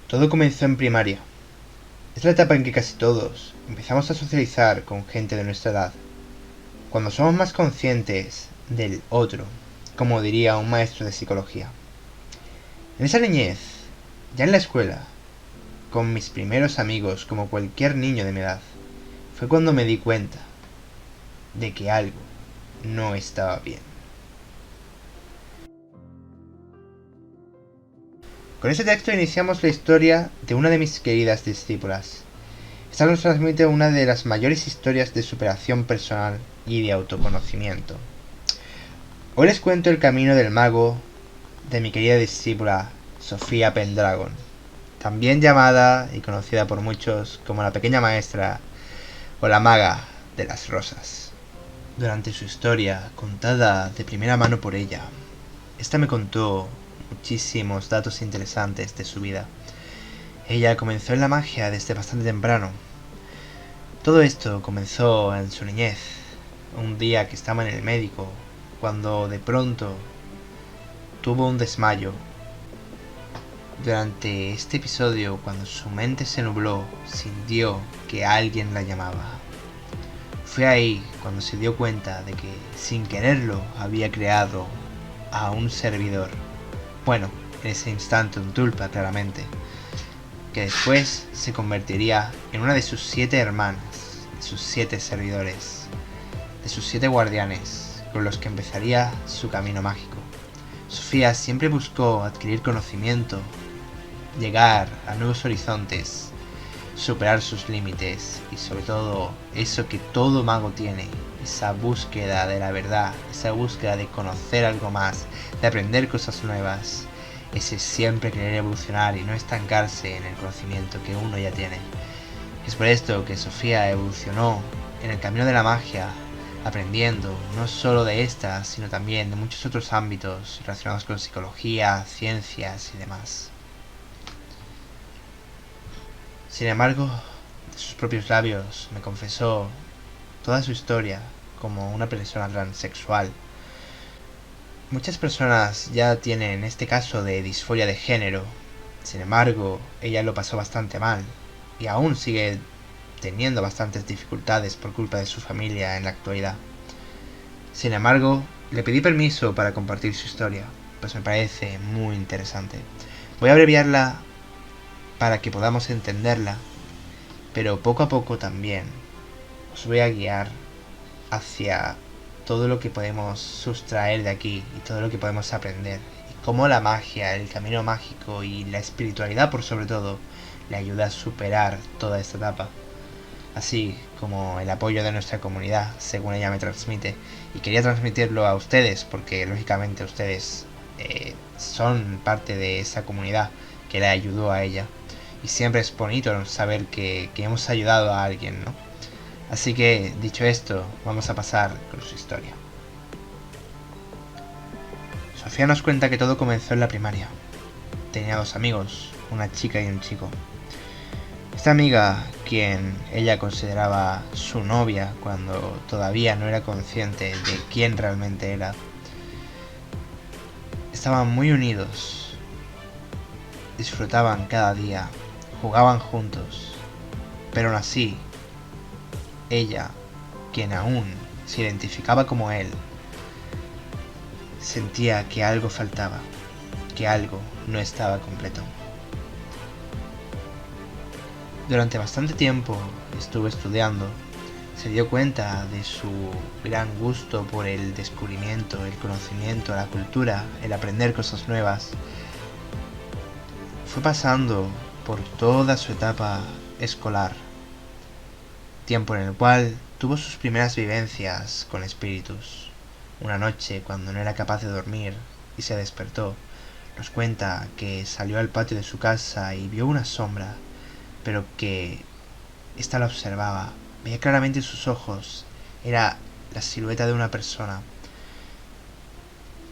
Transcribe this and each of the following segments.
Todo comenzó en primaria. Es la etapa en que casi todos empezamos a socializar con gente de nuestra edad, cuando somos más conscientes del otro, como diría un maestro de psicología. En esa niñez, ya en la escuela, con mis primeros amigos como cualquier niño de mi edad, fue cuando me di cuenta de que algo no estaba bien. Con este texto iniciamos la historia de una de mis queridas discípulas. Esta nos transmite una de las mayores historias de superación personal y de autoconocimiento. Hoy les cuento el camino del mago de mi querida discípula Sofía Pendragon, también llamada y conocida por muchos como la pequeña maestra o la maga de las rosas. Durante su historia, contada de primera mano por ella, esta me contó muchísimos datos interesantes de su vida. Ella comenzó en la magia desde bastante temprano. Todo esto comenzó en su niñez, un día que estaba en el médico, cuando de pronto tuvo un desmayo. Durante este episodio, cuando su mente se nubló, sintió que alguien la llamaba. Fue ahí cuando se dio cuenta de que, sin quererlo, había creado a un servidor. Bueno, en ese instante un tulpa, claramente, que después se convertiría en una de sus 7 hermanas, de sus 7 servidores, de sus 7 guardianes, con los que empezaría su camino mágico. Sofía siempre buscó adquirir conocimiento, llegar a nuevos horizontes, superar sus límites y sobre todo eso que todo mago tiene, esa búsqueda de la verdad, esa búsqueda de conocer algo más, de aprender cosas nuevas, ese siempre querer evolucionar y no estancarse en el conocimiento que uno ya tiene. Es por esto que Sofía evolucionó en el camino de la magia, aprendiendo no solo de esta, sino también de muchos otros ámbitos relacionados con psicología, ciencias y demás. Sin embargo, de sus propios labios me confesó toda su historia como una persona transexual. Muchas personas ya tienen este caso de disforia de género. Sin embargo, ella lo pasó bastante mal y aún sigue teniendo bastantes dificultades por culpa de su familia en la actualidad. Sin embargo, le pedí permiso para compartir su historia, pues me parece muy interesante. Voy a abreviarla para que podamos entenderla, pero poco a poco también os voy a guiar hacia todo lo que podemos sustraer de aquí y todo lo que podemos aprender, y cómo la magia, el camino mágico y la espiritualidad por sobre todo le ayuda a superar toda esta etapa, así como el apoyo de nuestra comunidad, según ella me transmite. Y quería transmitirlo a ustedes porque lógicamente ustedes son parte de esa comunidad que le ayudó a ella, y siempre es bonito saber que hemos ayudado a alguien, ¿no? Así que, dicho esto, vamos a pasar con su historia. Sofía nos cuenta que todo comenzó en la primaria. Tenía 2 amigos, una chica y un chico. Esta amiga, quien ella consideraba su novia cuando todavía no era consciente de quién realmente era, estaban muy unidos, disfrutaban cada día, jugaban juntos, pero aún así, ella, quien aún se identificaba como él, sentía que algo faltaba, que algo no estaba completo. Durante bastante tiempo estuvo estudiando, se dio cuenta de su gran gusto por el descubrimiento, el conocimiento, la cultura, el aprender cosas nuevas. Fue pasando por toda su etapa escolar, tiempo en el cual tuvo sus primeras vivencias con espíritus. Una noche, cuando no era capaz de dormir y se despertó, nos cuenta que salió al patio de su casa y vio una sombra, pero que ésta la observaba. Veía claramente sus ojos, era la silueta de una persona.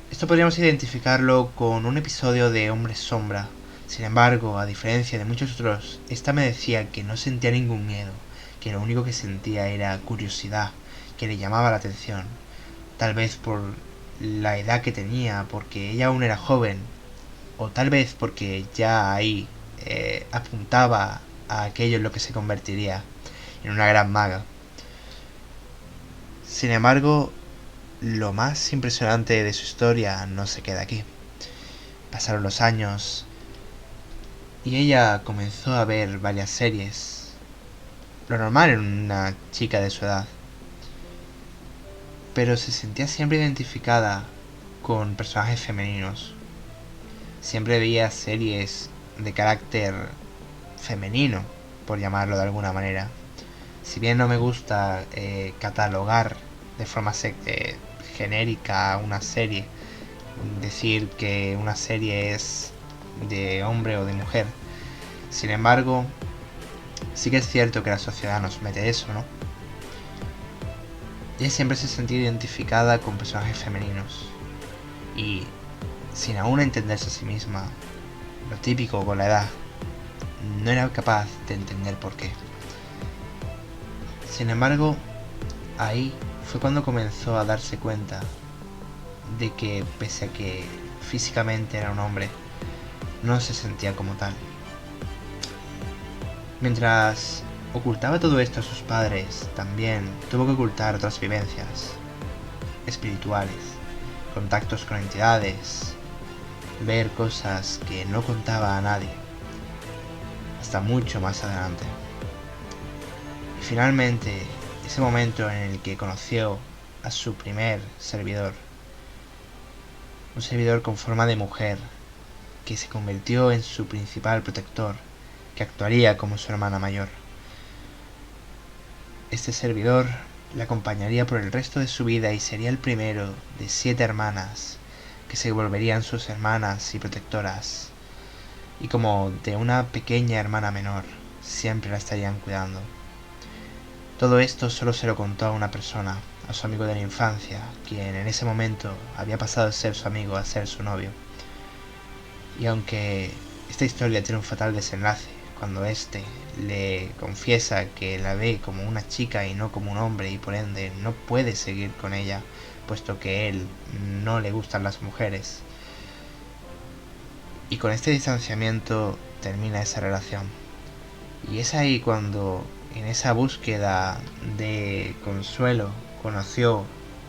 Esto podríamos identificarlo con un episodio de Hombre Sombra. Sin embargo, a diferencia de muchos otros, esta me decía que no sentía ningún miedo, que lo único que sentía era curiosidad, que le llamaba la atención. Tal vez por la edad que tenía, porque ella aún era joven, o tal vez porque ya ahí apuntaba a aquello en lo que se convertiría en una gran maga. Sin embargo, lo más impresionante de su historia no se queda aquí. Pasaron los años y ella comenzó a ver varias series, lo normal en una chica de su edad, pero se sentía siempre identificada con personajes femeninos. Siempre veía series de carácter femenino, por llamarlo de alguna manera. Si bien no me gusta catalogar de forma genérica una serie, decir que una serie es de hombre o de mujer, sin embargo, sí que es cierto que la sociedad nos mete eso, ¿no? Ella siempre se sentía identificada con personajes femeninos y, sin aún entenderse a sí misma, lo típico con la edad, no era capaz de entender por qué. Sin embargo, ahí fue cuando comenzó a darse cuenta de que, pese a que físicamente era un hombre, no se sentía como tal. Mientras ocultaba todo esto a sus padres, también tuvo que ocultar otras vivencias espirituales, contactos con entidades, ver cosas que no contaba a nadie, hasta mucho más adelante. Y finalmente, ese momento en el que conoció a su primer servidor, un servidor con forma de mujer, que se convirtió en su principal protector, que actuaría como su hermana mayor. Este servidor la acompañaría por el resto de su vida y sería el primero de 7 hermanas que se volverían sus hermanas y protectoras, y como de una pequeña hermana menor, siempre la estarían cuidando. Todo esto solo se lo contó a una persona, a su amigo de la infancia, quien en ese momento había pasado de ser su amigo a ser su novio. Y aunque esta historia tiene un fatal desenlace, cuando éste le confiesa que la ve como una chica y no como un hombre y por ende no puede seguir con ella, puesto que él no le gustan las mujeres. Y con este distanciamiento termina esa relación. Y es ahí cuando, en esa búsqueda de consuelo, conoció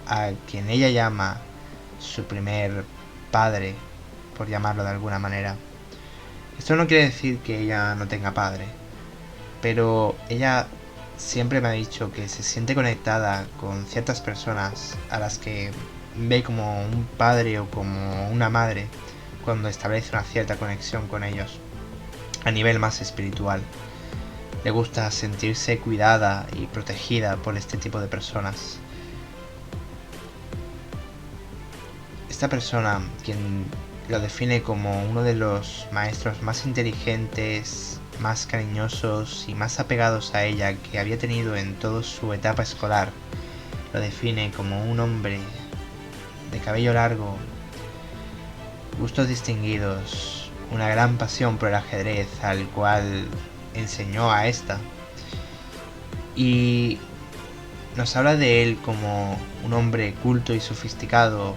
a quien ella llama su primer padre, por llamarlo de alguna manera. Esto no quiere decir que ella no tenga padre, pero ella siempre me ha dicho que se siente conectada con ciertas personas a las que ve como un padre o como una madre cuando establece una cierta conexión con ellos a nivel más espiritual. Le gusta sentirse cuidada y protegida por este tipo de personas. Esta persona, quien lo define como uno de los maestros más inteligentes, más cariñosos y más apegados a ella que había tenido en toda su etapa escolar, lo define como un hombre de cabello largo, gustos distinguidos, una gran pasión por el ajedrez al cual enseñó a esta, y nos habla de él como un hombre culto y sofisticado,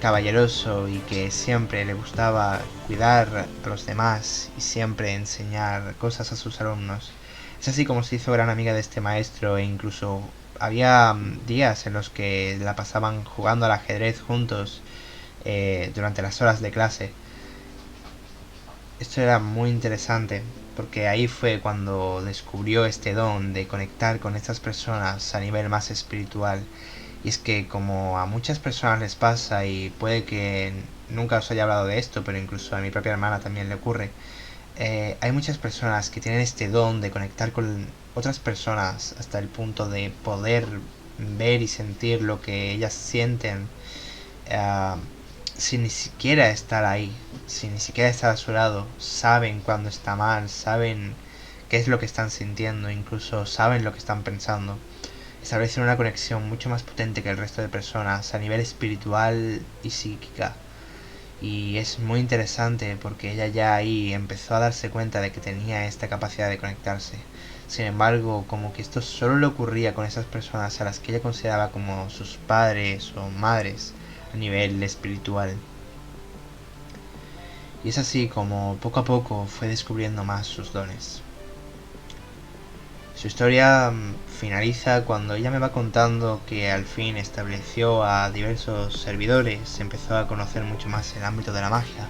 caballeroso y que siempre le gustaba cuidar a los demás y siempre enseñar cosas a sus alumnos. Es así como se hizo gran amiga de este maestro e incluso había días en los que la pasaban jugando al ajedrez juntos durante las horas de clase. Esto era muy interesante porque ahí fue cuando descubrió este don de conectar con estas personas a nivel más espiritual. Y es que como a muchas personas les pasa, y puede que nunca os haya hablado de esto, pero incluso a mi propia hermana también le ocurre, hay muchas personas que tienen este don de conectar con otras personas hasta el punto de poder ver y sentir lo que ellas sienten eh, sin ni siquiera estar ahí, sin ni siquiera estar a su lado. Saben cuando está mal, saben qué es lo que están sintiendo, incluso saben lo que están pensando. Establecen una conexión mucho más potente que el resto de personas a nivel espiritual y psíquica. Y es muy interesante porque ella ya ahí empezó a darse cuenta de que tenía esta capacidad de conectarse. Sin embargo, como que esto solo le ocurría con esas personas a las que ella consideraba como sus padres o madres a nivel espiritual. Y es así como poco a poco fue descubriendo más sus dones. Su historia finaliza cuando ella me va contando que al fin estableció a diversos servidores, empezó a conocer mucho más el ámbito de la magia,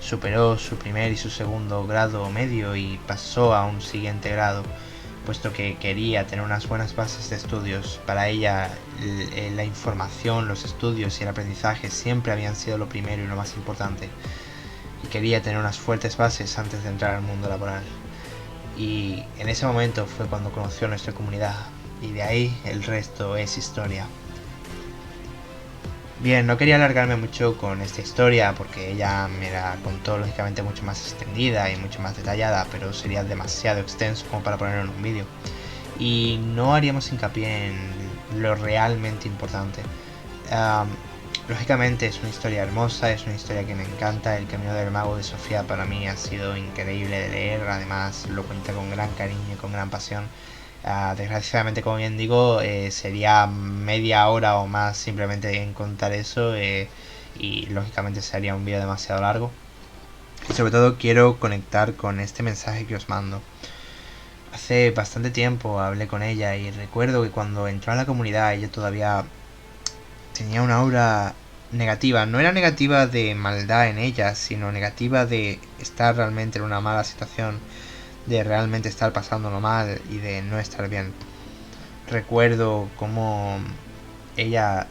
superó su primer y su segundo grado medio y pasó a un siguiente grado, puesto que quería tener unas buenas bases de estudios. Para ella la información, los estudios y el aprendizaje siempre habían sido lo primero y lo más importante, y quería tener unas fuertes bases antes de entrar al mundo laboral. Y en ese momento fue cuando conoció nuestra comunidad, y de ahí el resto es historia. Bien, no quería alargarme mucho con esta historia porque ella me la contó lógicamente mucho más extendida y mucho más detallada, pero sería demasiado extenso como para ponerlo en un vídeo. Y no haríamos hincapié en lo realmente importante. Lógicamente es una historia hermosa, es una historia que me encanta. El Camino del Mago de Sofía para mí ha sido increíble de leer, además lo cuenta con gran cariño y con gran pasión. Desgraciadamente, como bien digo, sería media hora o más simplemente en contar eso, y lógicamente sería un vídeo demasiado largo. Y sobre todo quiero conectar con este mensaje que os mando. Hace bastante tiempo hablé con ella y recuerdo que cuando entró a la comunidad ella todavía tenía una aura negativa. No era negativa de maldad en ella, sino negativa de estar realmente en una mala situación, de realmente estar pasándolo mal y de no estar bien. Recuerdo cómo ella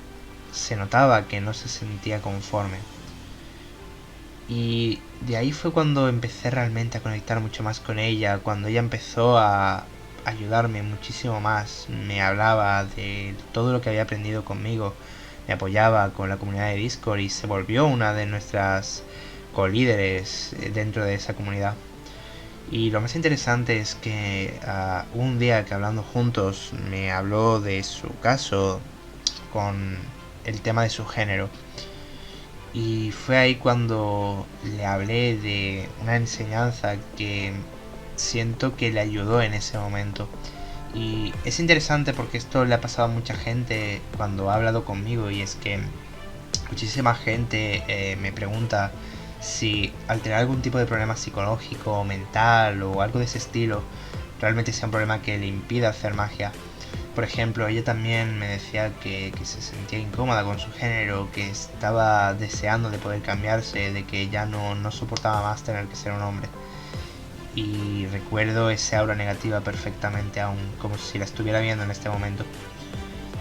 se notaba que no se sentía conforme. Y de ahí fue cuando empecé realmente a conectar mucho más con ella, cuando ella empezó a ayudarme muchísimo más, me hablaba de todo lo que había aprendido conmigo, me apoyaba con la comunidad de Discord y se volvió una de nuestras co-líderes dentro de esa comunidad. Y lo más interesante es que un día que hablando juntos me habló de su caso con el tema de su género. Y fue ahí cuando le hablé de una enseñanza que siento que le ayudó en ese momento. Y es interesante porque esto le ha pasado a mucha gente cuando ha hablado conmigo, y es que muchísima gente me pregunta si al tener algún tipo de problema psicológico o mental o algo de ese estilo realmente sea un problema que le impida hacer magia. Por ejemplo, ella también me decía que se sentía incómoda con su género, que estaba deseando de poder cambiarse, de que ya no soportaba más tener que ser un hombre. Y recuerdo ese aura negativa perfectamente aún, como si la estuviera viendo en este momento.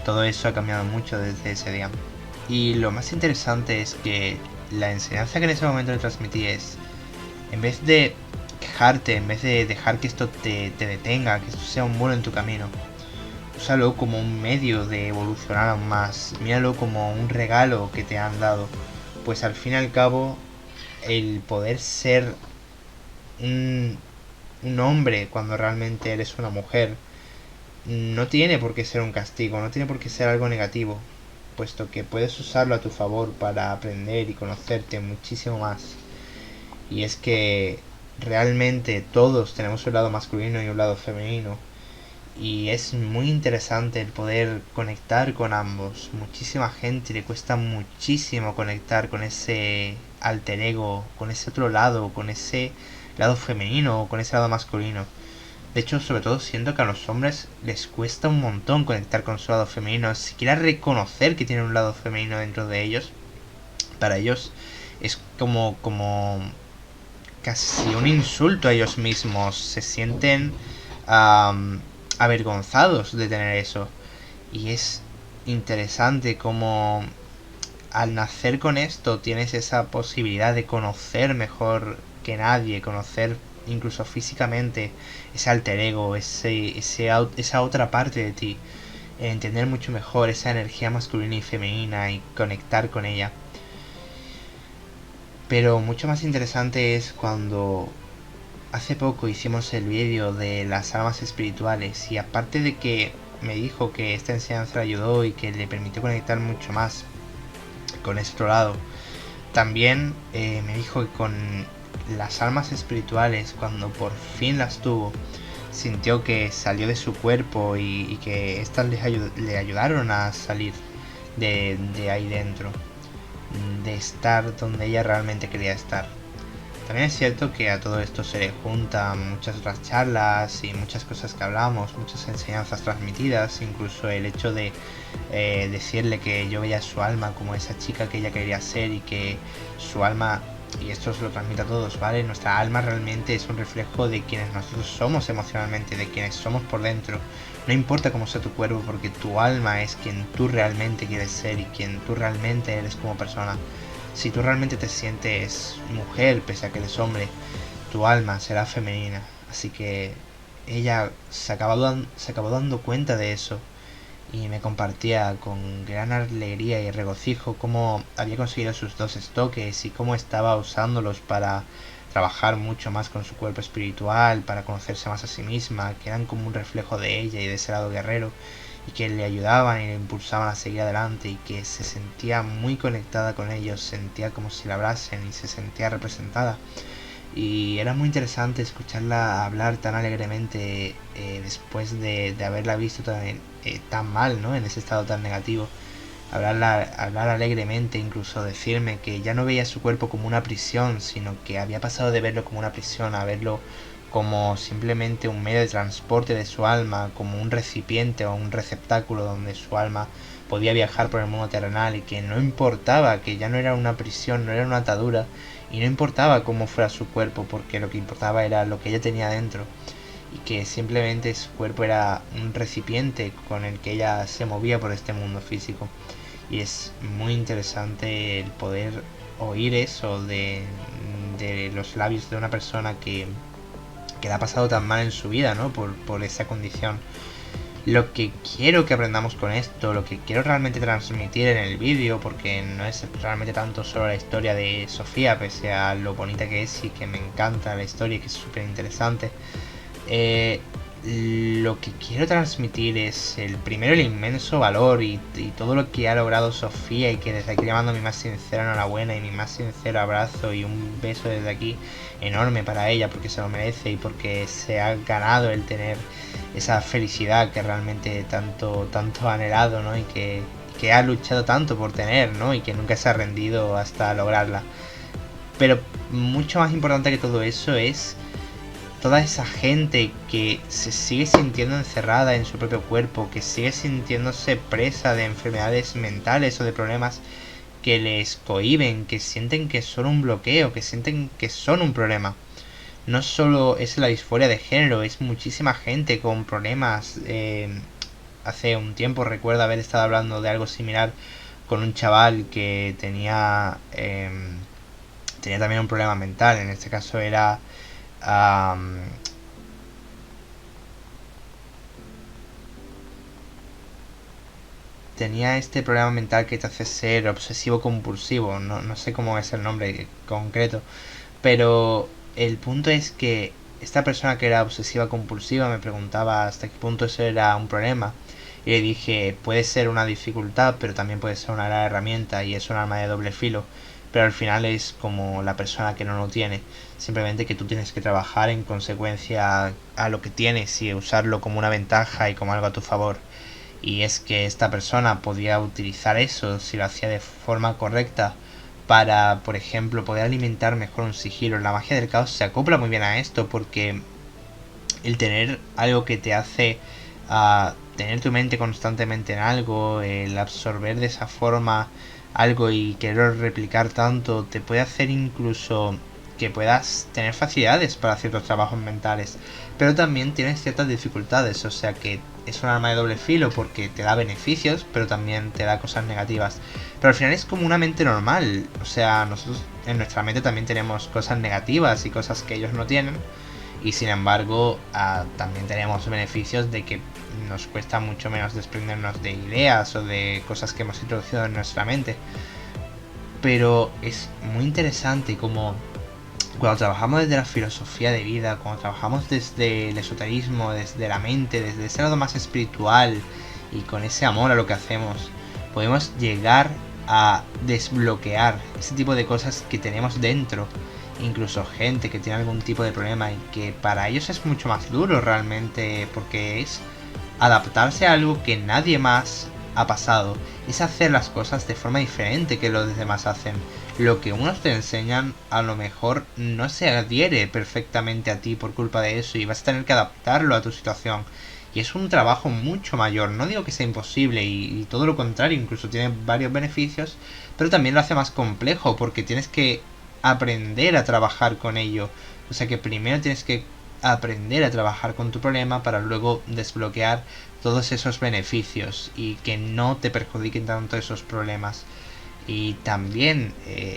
Todo eso ha cambiado mucho desde ese día. Y lo más interesante es que la enseñanza que en ese momento le transmití es, en vez de quejarte, en vez de dejar que esto te detenga, que esto sea un muro en tu camino, úsalo como un medio de evolucionar aún más. Míralo como un regalo que te han dado. Pues al fin y al cabo, el poder ser un hombre cuando realmente eres una mujer no tiene por qué ser un castigo, no tiene por qué ser algo negativo, puesto que puedes usarlo a tu favor para aprender y conocerte muchísimo más. Y es que realmente todos tenemos un lado masculino y un lado femenino, y es muy interesante el poder conectar con ambos. Muchísima gente le cuesta muchísimo conectar con ese alter ego, con ese otro lado, con ese lado femenino o con ese lado masculino. De hecho, sobre todo siento que a los hombres les cuesta un montón conectar con su lado femenino, siquiera reconocer que tienen un lado femenino dentro de ellos. Para ellos es como casi un insulto a ellos mismos. Se sienten avergonzados de tener eso. Y es interesante como al nacer con esto tienes esa posibilidad de conocer mejor que nadie, conocer incluso físicamente ese alter ego, esa otra parte de ti, entender mucho mejor esa energía masculina y femenina y conectar con ella. Pero mucho más interesante es cuando hace poco hicimos el vídeo de las armas espirituales, y aparte de que me dijo que esta enseñanza le ayudó y que le permitió conectar mucho más con ese otro lado, también me dijo que con las almas espirituales, cuando por fin las tuvo, sintió que salió de su cuerpo y que estas le ayudaron a salir de ahí dentro, de estar donde ella realmente quería estar. También es cierto que a todo esto se le juntan muchas otras charlas y muchas cosas que hablamos, muchas enseñanzas transmitidas, incluso el hecho de decirle que yo veía su alma como esa chica que ella quería ser y que su alma, y esto se lo transmite a todos, ¿vale? Nuestra alma realmente es un reflejo de quienes nosotros somos emocionalmente, de quienes somos por dentro. No importa cómo sea tu cuerpo, porque tu alma es quien tú realmente quieres ser y quien tú realmente eres como persona. Si tú realmente te sientes mujer, pese a que eres hombre, tu alma será femenina. Así que ella se acabó dando cuenta de eso y me compartía con gran alegría y regocijo cómo había conseguido sus dos estoques y cómo estaba usándolos para trabajar mucho más con su cuerpo espiritual, para conocerse más a sí misma, que eran como un reflejo de ella y de ese lado guerrero, y que le ayudaban y le impulsaban a seguir adelante, y que se sentía muy conectada con ellos, sentía como si la abrasen y se sentía representada. Y era muy interesante escucharla hablar tan alegremente después de haberla visto tan mal, ¿no? En ese estado tan negativo. Hablar alegremente, incluso decirme que ya no veía su cuerpo como una prisión, sino que había pasado de verlo como una prisión a verlo como simplemente un medio de transporte de su alma, como un recipiente o un receptáculo donde su alma podía viajar por el mundo terrenal, y que no importaba, que ya no era una prisión, no era una atadura, y no importaba cómo fuera su cuerpo, porque lo que importaba era lo que ella tenía dentro, y que simplemente su cuerpo era un recipiente con el que ella se movía por este mundo físico. Y es muy interesante el poder oír eso de los labios de una persona que la ha pasado tan mal en su vida, ¿no? Por esa condición. Lo que quiero que aprendamos con esto, lo que quiero realmente transmitir en el vídeo, porque no es realmente tanto solo la historia de Sofía, pese a lo bonita que es y que me encanta la historia y que es súper interesante. Lo que quiero transmitir es el inmenso valor y todo lo que ha logrado Sofía, y que desde aquí le mando mi más sincera enhorabuena y mi más sincero abrazo y un beso desde aquí enorme para ella, porque se lo merece y porque se ha ganado el tener esa felicidad que realmente tanto ha anhelado, ¿no? Y que ha luchado tanto por tener, ¿no? Y que nunca se ha rendido hasta lograrla. Pero mucho más importante que todo eso es toda esa gente que se sigue sintiendo encerrada en su propio cuerpo, que sigue sintiéndose presa de enfermedades mentales o de problemas que les cohiben, que sienten que son un bloqueo, que sienten que son un problema. No solo es la disforia de género, es muchísima gente con problemas. Hace un tiempo recuerdo haber estado hablando de algo similar con un chaval que tenía también un problema mental. En este caso era tenía este problema mental que te hace ser obsesivo compulsivo, no sé cómo es el nombre concreto, pero el punto es que esta persona que era obsesiva compulsiva me preguntaba hasta qué punto eso era un problema, y le dije, puede ser una dificultad, pero también puede ser una gran herramienta, y es un arma de doble filo, pero al final es como la persona que no lo tiene, simplemente que tú tienes que trabajar en consecuencia a lo que tienes y usarlo como una ventaja y como algo a tu favor. Y es que esta persona podía utilizar eso, si lo hacía de forma correcta, para, por ejemplo, poder alimentar mejor un sigilo. La magia del caos se acopla muy bien a esto, porque el tener algo que te hace tener tu mente constantemente en algo, el absorber de esa forma algo y querer replicar tanto, te puede hacer incluso que puedas tener facilidades para ciertos trabajos mentales, pero también tienes ciertas dificultades, o sea que es un arma de doble filo, porque te da beneficios, pero también te da cosas negativas. Pero al final es como una mente normal, o sea, nosotros en nuestra mente también tenemos cosas negativas y cosas que ellos no tienen, y sin embargo también tenemos beneficios de que nos cuesta mucho menos desprendernos de ideas o de cosas que hemos introducido en nuestra mente. Pero es muy interesante como cuando trabajamos desde la filosofía de vida, cuando trabajamos desde el esoterismo, desde la mente, desde ese lado más espiritual y con ese amor a lo que hacemos, podemos llegar a desbloquear ese tipo de cosas que tenemos dentro. Incluso gente que tiene algún tipo de problema y que para ellos es mucho más duro realmente, porque es adaptarse a algo que nadie más ha pasado, es hacer las cosas de forma diferente que los demás hacen. lo que unos te enseñan a lo mejor no se adhiere perfectamente a ti por culpa de eso y vas a tener que adaptarlo a tu situación. Y es un trabajo mucho mayor, no digo que sea imposible y todo lo contrario, incluso tiene varios beneficios, pero también lo hace más complejo porque tienes que aprender a trabajar con ello. O sea que primero tienes que aprender a trabajar con tu problema para luego desbloquear todos esos beneficios y que no te perjudiquen tanto esos problemas. Y también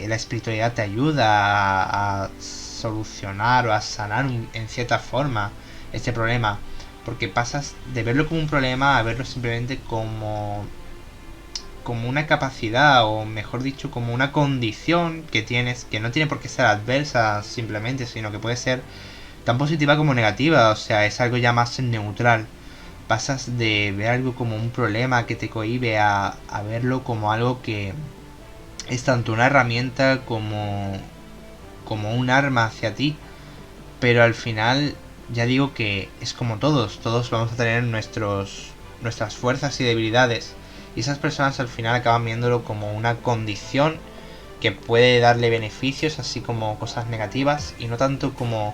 la espiritualidad te ayuda a solucionar o a sanar en cierta forma este problema, porque pasas de verlo como un problema a verlo simplemente como una capacidad, o mejor dicho, como una condición que tienes, que no tiene por qué ser adversa simplemente, sino que puede ser tan positiva como negativa. O sea, es algo ya más neutral. Pasas de ver algo como un problema que te cohíbe a verlo como algo que es tanto una herramienta como un arma hacia ti. Pero al final, ya digo que es como todos vamos a tener nuestras fuerzas y debilidades. Y esas personas al final acaban viéndolo como una condición que puede darle beneficios, así como cosas negativas, y no tanto como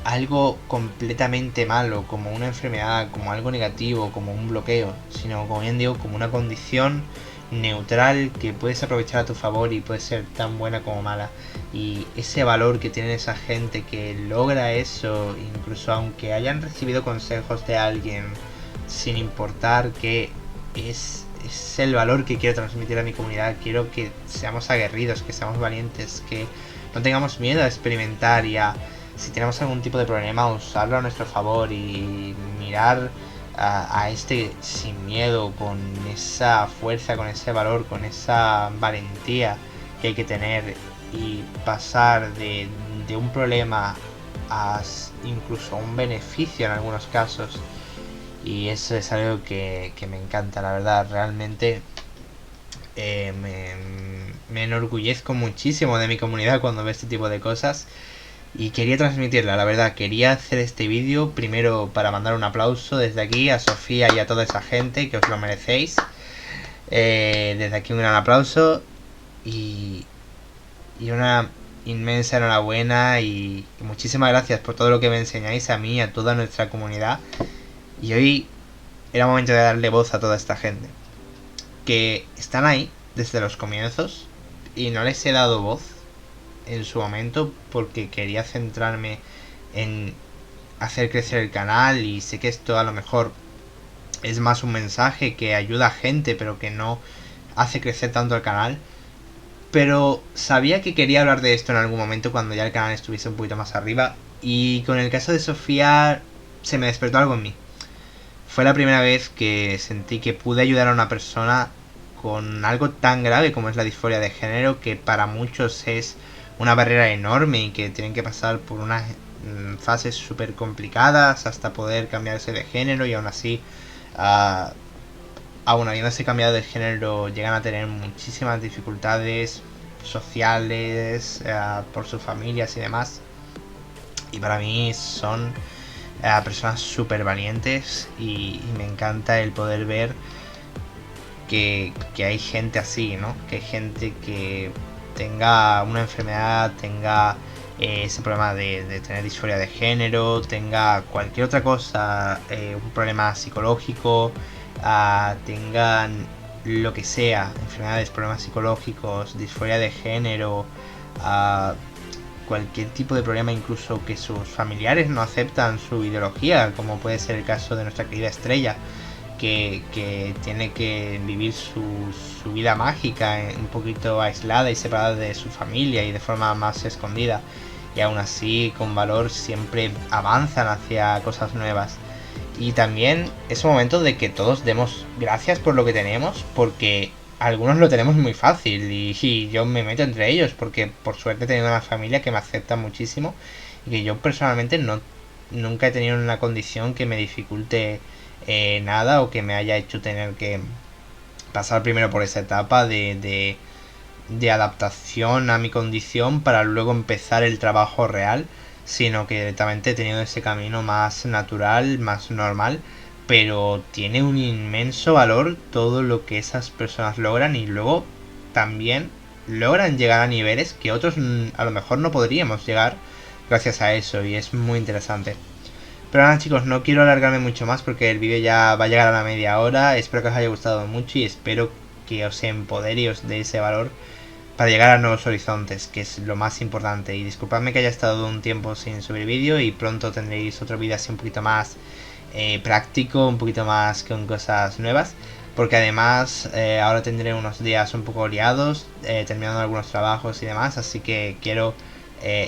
algo completamente malo, como una enfermedad, como algo negativo, como un bloqueo, sino, como bien digo, como una condición neutral que puedes aprovechar a tu favor y puede ser tan buena como mala. Y ese valor que tiene esa gente que logra eso, incluso aunque hayan recibido consejos de alguien, sin importar que es el valor que quiero transmitir a mi comunidad. Quiero que seamos aguerridos, que seamos valientes, que no tengamos miedo a experimentar y a, si tenemos algún tipo de problema, usarlo a nuestro favor y mirar a este sin miedo, con esa fuerza, con ese valor, con esa valentía que hay que tener, y pasar de un problema a incluso un beneficio en algunos casos. Y eso es algo que me encanta, la verdad. Realmente me enorgullezco muchísimo de mi comunidad cuando veo este tipo de cosas. Y quería transmitirla, la verdad. Quería hacer este vídeo primero para mandar un aplauso desde aquí a Sofía y a toda esa gente, que os lo merecéis. Desde aquí un gran aplauso y una inmensa enhorabuena y muchísimas gracias por todo lo que me enseñáis a mí y a toda nuestra comunidad. Y hoy era momento de darle voz a toda esta gente que están ahí desde los comienzos y no les he dado voz en su momento porque quería centrarme en hacer crecer el canal, y sé que esto a lo mejor es más un mensaje que ayuda a gente pero que no hace crecer tanto el canal. Pero sabía que quería hablar de esto en algún momento cuando ya el canal estuviese un poquito más arriba, y con el caso de Sofía se me despertó algo en mí. Fue la primera vez que sentí que pude ayudar a una persona con algo tan grave como es la disforia de género, que para muchos es una barrera enorme y que tienen que pasar por unas fases súper complicadas hasta poder cambiarse de género, y aún así, aún habiéndose cambiado de género, llegan a tener muchísimas dificultades sociales, por sus familias y demás. Y para mí son personas súper valientes, y me encanta el poder ver que hay gente así, ¿no? Que hay gente que tenga una enfermedad, tenga ese problema de tener disforia de género, tenga cualquier otra cosa, un problema psicológico, tengan lo que sea, enfermedades, problemas psicológicos, disforia de género, cualquier tipo de problema, incluso que sus familiares no aceptan su ideología, como puede ser el caso de nuestra querida Estrella, que tiene que vivir su vida mágica un poquito aislada y separada de su familia y de forma más escondida, y aún así con valor siempre avanzan hacia cosas nuevas. Y también es un momento de que todos demos gracias por lo que tenemos, porque algunos lo tenemos muy fácil, y yo me meto entre ellos porque por suerte he tenido una familia que me acepta muchísimo, y que yo personalmente nunca he tenido una condición que me dificulte nada, o que me haya hecho tener que pasar primero por esa etapa de adaptación a mi condición para luego empezar el trabajo real, sino que directamente he tenido ese camino más natural, más normal. Pero tiene un inmenso valor todo lo que esas personas logran, y luego también logran llegar a niveles que otros a lo mejor no podríamos llegar gracias a eso, y es muy interesante. Pero nada, chicos, no quiero alargarme mucho más porque el vídeo ya va a llegar a la media hora. Espero que os haya gustado mucho y espero que os empodere y os dé ese valor para llegar a nuevos horizontes, que es lo más importante. Y disculpadme que haya estado un tiempo sin subir vídeo, y pronto tendréis otro vídeo así un poquito más práctico, un poquito más con cosas nuevas, porque además ahora tendré unos días un poco liados, terminando algunos trabajos y demás, así que quiero...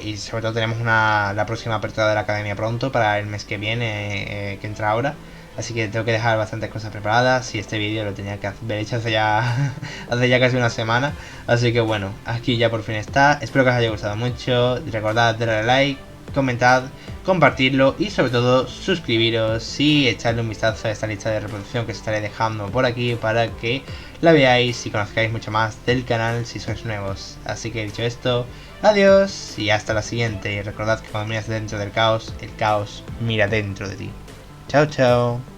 y sobre todo tenemos la próxima apertura de la academia pronto, para el mes que viene, que entra ahora. Así que tengo que dejar bastantes cosas preparadas, y este vídeo lo tenía que haber hecho hace ya, hace ya casi una semana. Así que bueno, aquí ya por fin está. Espero que os haya gustado mucho. Recordad darle a like, comentad, compartirlo y sobre todo suscribiros y echarle un vistazo a esta lista de reproducción que os estaré dejando por aquí para que la veáis y conozcáis mucho más del canal si sois nuevos. Así que dicho esto, adiós y hasta la siguiente. Y recordad que cuando miras dentro del caos, el caos mira dentro de ti. Chao, chao.